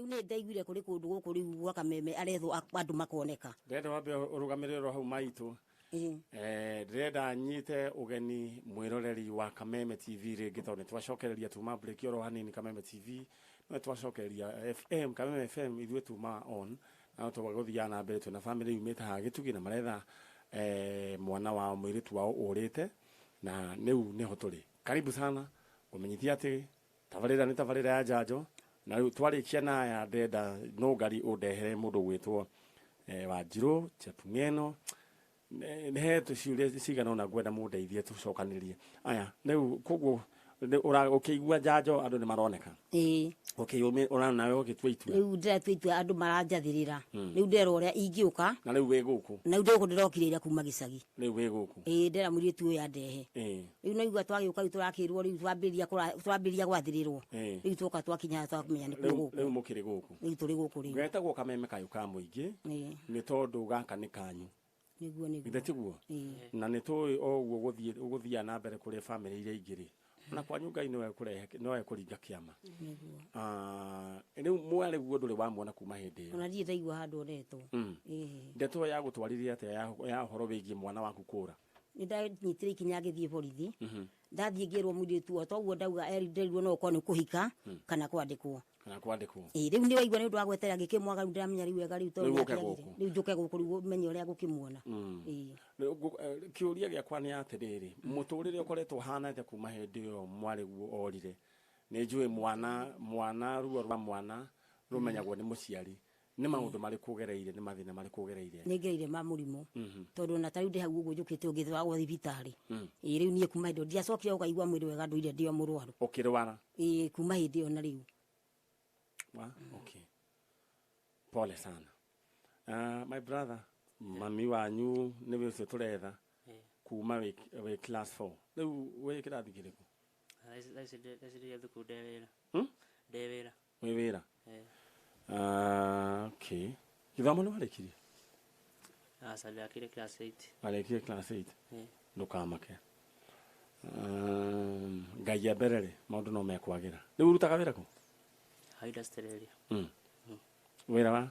riu ni ndaiguire kuri kundu guku riu gwa Kameme arethwo andu makoneka ndenda wambe urugamiriro hau maitu ndirenda nyite ugeni mwiroreri wa Kameme TV ringi tondu twacokereria tuma break oro hanini Kameme TV no twacokereria FM Kameme FM ithuĩ tuma on na twaguthia na mbere twina family yumite ha gitugi na maretha mwana wa mwiritu wao urite na niu niho turi karibu sana kumenyithia ati tabarira ni tabarira ya Njanjo na riu twarikia na ya ndenda no ngari undehere mundu gwitwo Wanjiru Chepung'eno ne tuciuria cigana ona gwenda mundeithie tucokanirie aya riu koguo ukigua Njanjo andu ni maroneka okay ona nawe ugitwitua riu ndiratwitua andu maranjathirira riu ndero uria ingiuka na riu wi guku na ndio ndirokiriria kuma gicagi riu wi guku ndera muritu ya ndehe riu naigua twagiuka riu turakirwo riu twambiria gwathirirwo riu tuka twakinya twakumenya ni guku riu mukiri guku riu turi guku riu gwetagwo Kameme kayu ka muingi ni tondu gaka ni kanyu niguo ndetigwo na ni tu oguo guthia na mbere kuri family iria ingiri na kwanyu Ngai no ekurehe no ekuringa kiama riu mwale guo nduri wa muona kuma hindi ona thie ndaigua handu onetwo ndeto ya gutwarithia ate ya horo wigie mwana waku kura ndanyitire ikinya ngithie borithi ndathie ngirwo muritu o toguo ndauga nderirwo no ko ni kuhika kana kwandikwo riu ni waigua ni undu wa gweterera ngikimwaga riu ndamenya riu wega riu tondu riu njuke guku riu menye uria gukimuona kiuria giakwa ni atiriri muturire ukoretwo hanate kuma hindi yo mwari guo orire ni njui mwana ruo rwa mwana rumenyagwo ni muciari ni maundu mari kugereire ni mathina mari kugereire ni ngereire ma murimu tondu na tariu ndi hau uguo njukite ungithwa wa thibitari riu nie kuma ndo ndiacokire ukaigua mwiri wega nduire ndio murwaru ukirwara kuma hindi yo na riu okay pole sana my brother mami wanyu ni we turetha kuma we class 4 riu we kirathi kiriku Laisi thuku ndewira we wira okay githomo ni warikirie sali akire class 8 warikirie class 8 ndukamake Ngai aberere maundu no mekwagira riu rutaga wira ku haida sterelia wira wa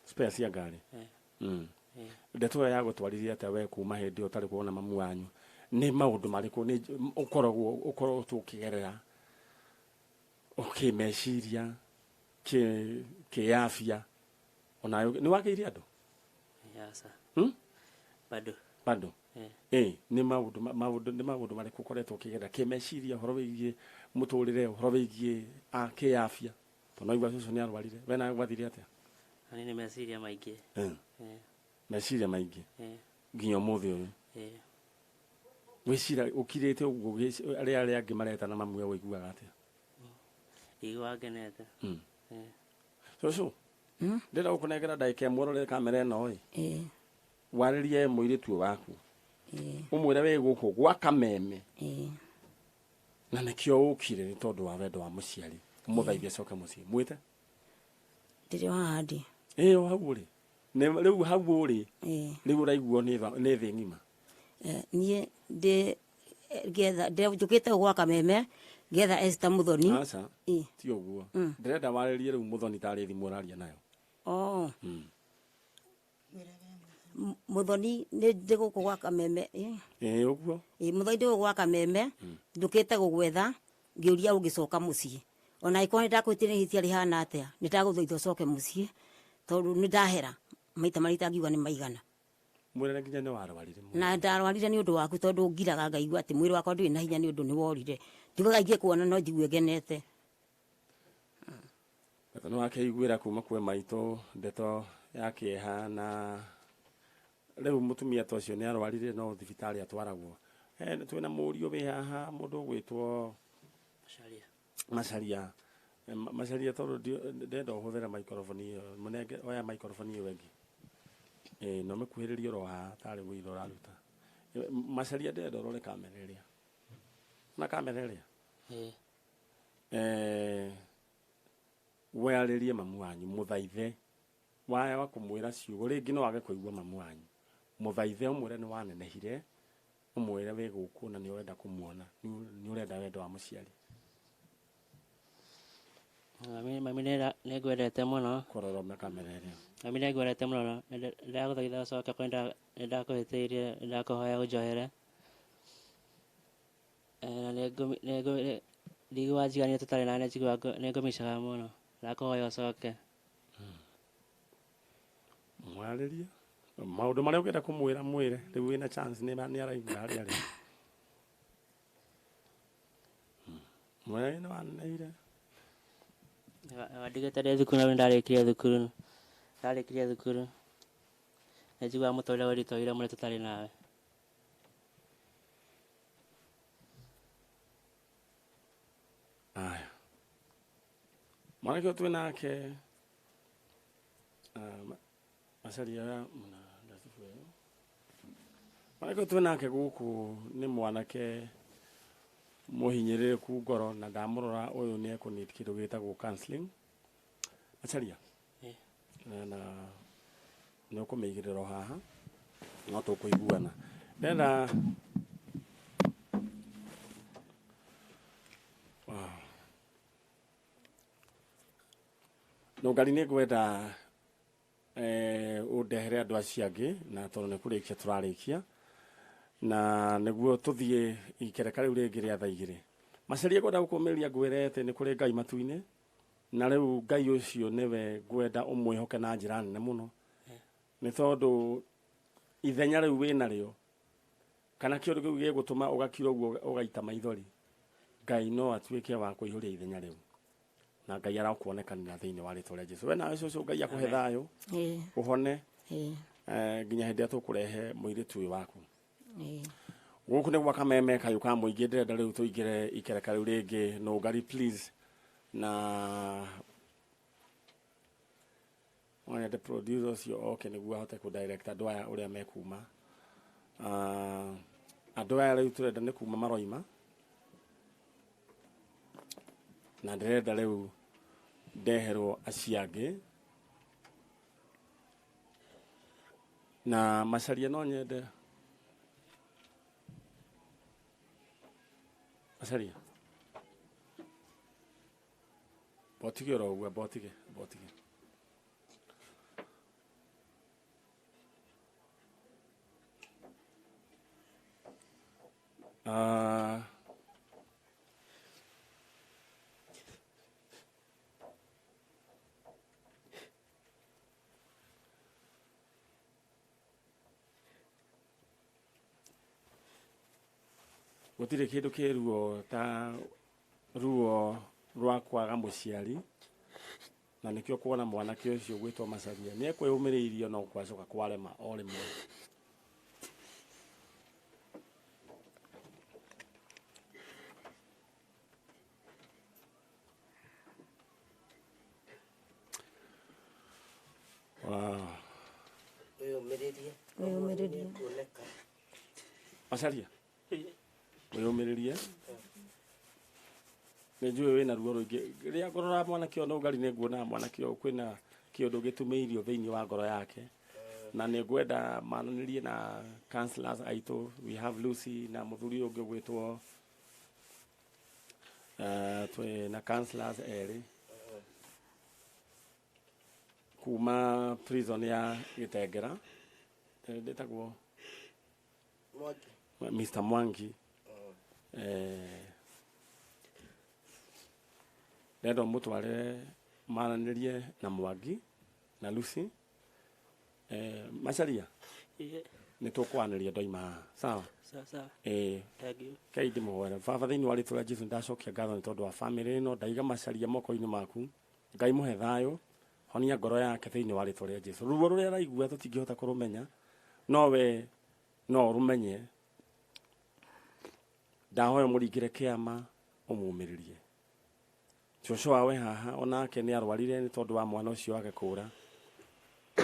spare cia ngari ndeto ya gutwarithia ate we kuma hindi utari kuona mamu wanyu ni maundu mariku ni ukorwo tukigerera meciria ke afya ona ni wageire andu yasa bado ni maundu mariku ukoretwo ukigerera ke meciria horo wigie muturire horo wigie ke afya tonaigua cucu ni arwarire we na gwathire atia ani ni meciria maingi meciria maingi nginya muthi uyu wicira ukirite uguo aria angi mareta na mamu we iguaga atia igua genete cucu ndira gukunengera ndaike murore kamera ino waririe muiritu waku umwire we guku gwa Kameme na nikio ukire ni tondu wa wendo wa muciari muthaithia coka mucii mwite ndiri wahandi hau uri riu hau uri riu uraiguo ni thi ngima nie de getha njukite gwa Kameme getha Esther Muthoni aca ti uguo ndirenda waririe riu Muthoni tari thimu uraria nayo Muthoni ni ndiguku gwa Kameme uguo Muthoni ndi gwa Kameme njukite gugwetha ngiuria ungicoka mucii ona ikoni ndakwitire hitia rihana atia nitaguthoitho coke mucii tondu ni ndahera maita marita ngiuga ni maigana mwirere nginya ni warwarire na ndarwarire ni undu waku tondu ngiraga ngaigua ati mwiri wakwa nduri na hinya ni undu ni worire ndiuga ingikuona no njigue ngenete no akeiguira kuma kwe maito ndeto yakieha na riu mutumia tocio ni arwarire no thibitari atwaragwo twina murio we haha mundu gwitwo Macharia tondu ndenda uhuthira microphone iyo munenge oya microphone iyo wengi no mekuhiririo ro ha tari wiro uraruta Macharia ndenda urore kamera iria na kamera iria we aririe mamu wanyu muthaithe waya wa kumwira ciugo ringi no wage kuigua mamu wanyu muthaithe umwire ni wanenehire umwire we guku na ni urenda kumuona ni urenda wendo wa muciari Mami negwendete muno kororoma kamera ĩrĩa. Mami negwendete muno ndagũthaitha coka kwenda ndakuhĩtĩirie ndakuhoya ũnjohere na ndigua njiganie tũtarĩ na njigua nĩngũmicaga muno ndakuhoya ũcoke. Mwarĩrie maũndũ marĩa ũngĩenda kũmwĩra mwĩre rĩu wĩna chance nĩ araigua harĩa arĩ. Mwĩre nĩ waneneire. Ndigĩte ndĩ thukuru na ndarĩkirie thukuru njiguaga mũtũrĩre ũritũhire mũno tũtarĩ nawe. Aya mwanake ũyũ twĩ nake Macharia mwanake ũyũ twĩ nake gũkũ nĩ mwanake mũhinyĩrĩrĩku ngoro na ndamũrora ũyũ nĩ ekũnid kĩndũ gĩtagwo counseling. Macharia na nĩ ũkũmĩigĩrĩra o haha no tũkũiguana ndenda Nũngari nĩ ngwenda ũndehere andũ acio angĩ na tondũ nĩ kũrĩkia tũrarĩkia na nĩguo tũthiĩ ikereka rĩu rĩngĩ rĩa thaa igĩrĩ. Macharia ngwenda gũkũmĩrĩria ngwĩre atĩ nĩ kũrĩ Ngai matu-inĩ na rĩu Ngai ũcio nĩwe ngwenda ũmwĩhoke na njĩra nene mũno nĩ tondũ ithenya rĩu wĩnarĩo kana kĩũndũ kĩu gĩgũtũma ũgakira ũguo ũgaita maithori Ngai no atuĩke wa kũihũria ithenya rĩu na Ngai arakuonekanĩra thĩinĩ wa rĩĩtwa rĩa Jesũ. We nawe cũcũ Ngai akũhe thayũ ũhone nginya hĩndĩ ĩrĩa tũkũrehe mũirĩtu ũyũ waku. Gũkũ nĩ gwa Kameme kayũ ka mũingĩ ndĩrenda rĩu tũingĩre ikereka rĩu rĩngĩ Nũngari please na the producers oke nĩguo ahote kũ-direct andũ aya ũrĩa mekuma. Andũ aya rĩu tũrenda nĩ kuma maroima na ndĩrenda rĩu ndeherwo acio angĩ na Macharia no nyende Macharia botige oro ũguo botige gũtirĩ kĩndũ kĩ ruo ta ruo rwa kwaga mũciari na nĩkĩo kuona mwanake ũcio gwĩtwo Macharia nĩ ekwĩyũmĩrĩirio no kwacoka kwarema o rĩmwe. Macharia wĩyũmĩrĩrie nĩ njũĩ wĩna ruo rũingĩ rĩrĩa ngorora mwanake ũyũ Nũngari nĩ nguona mwanake ũyũ kwĩna kĩũndũ gĩtumĩirio thĩinĩ wa ngoro yake na nĩ ngwenda mananĩrie na counselors aitũ we have Lucy na mũthuri ũngĩ gwĩtwo twĩ na counselors erĩ kuma prison ya Gĩtengera ndĩtagwo Mr. Mwangi ndenda mũtware maranĩrie na Mwangi na Lucy. Macharia nĩ tũkwanĩria ndoima sawa Ngai ndĩmũhoere baba thĩinĩ wa rĩĩtwa rĩa Jesũ ndacokia ngatho nĩ tondũ wa family ĩno ndaiga Macharia moko-inĩ maku Ngai mũhe thayũ honia ngoro yake thĩinĩ wa rĩĩtwa rĩa Jesũ. Ruo rũrĩa araigua tũtingĩhota kũrũmenya no we no ũrũmenye ndahoya mũringĩre kĩama ũmũmĩrĩrie. Cũcũ wawe haha onake nĩ arwarire nĩ tondũ wa mwana ũcio wake kũũra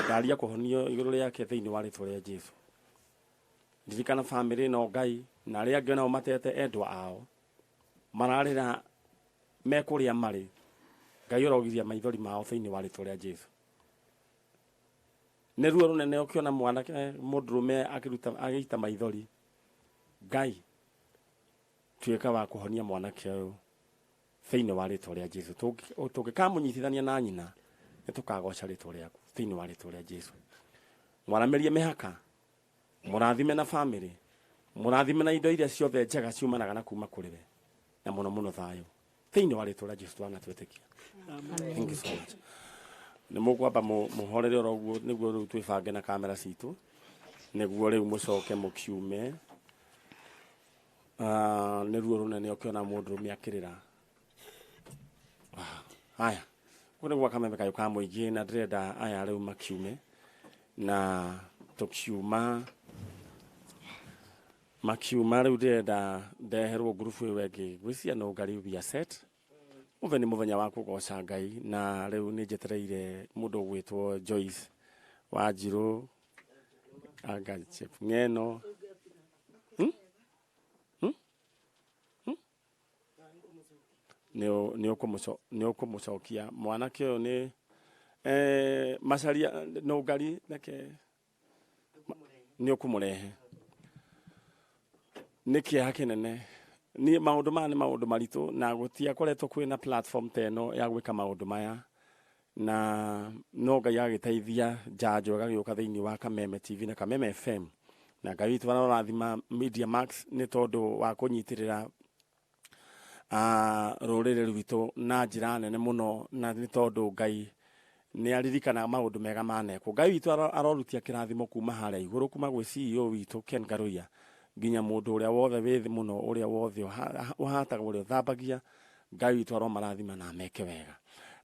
ndaria kũhonio igũrũ rĩake thĩinĩ wa rĩĩtwa rĩa Jesũ. Ndirikana family ĩno Ngai na arĩa angĩ nao matete endwa ao mararĩra mekũrĩa marĩ Ngai ũrogiria maithori mao thĩinĩ wa rĩĩtwa rĩa Jesũ. Nĩ ruo rũnene ũkĩona mwanake mũndũrũme agĩita maithori Ngai tuĩka wa kũhonia mwanake ũyũ thiini wa ritwa ria Jesu tungikamunyitithania na nyina nitukagoca ritwa riaku thiini wa ritwa ria Jesu mwaramerie mihaka murathime na family murathime na indo iria ciothe njega ciumanaga na kuma kuri we na muno thayo thiini wa ritwa ria Jesu twanatwetikia thank you so much ni mugwamba muhorere oroguo niguo riu twibange na kamera citu niguo riu mucoke mukiume ni ruo runene ukiona mundu rumiakirira haya kuna gwa kameme kayo ka muingi na ndirenda aya riu makiume na tukiuma riu ndirenda ndeherwo grupu ĩyo ĩngĩ gwĩcia no ngari bia set uve ni muthenya wa kugoca Ngai na riu ni njetereire mundu gwitwo Joyce Wanjiru anga chep ngeno ni ukumucokia mwanake uyu ni Macharia no ngari nake ni ukumurehe ni kia kinene ni maundu ma ni maundu maritu na gutia koretwo kwina platform teno ya gwika maundu maya na no Ngai agiteithia Njanjo agagioka thiini wa Kameme TV na Kameme FM na Ngai witu arathima Media Max ni tondu wa kunyitirira rurire rwitu na njira nene muno na ni tondu Ngai ni aririkana maundu mega maneko Ngai witu arorutia kirathimo kuma haria iguru kuma gwi CEO witu Ken Garuya nginya mundu uria wothe withi muno uria wothe uhataga uria thambagia Ngai witu aromarathima na meke wega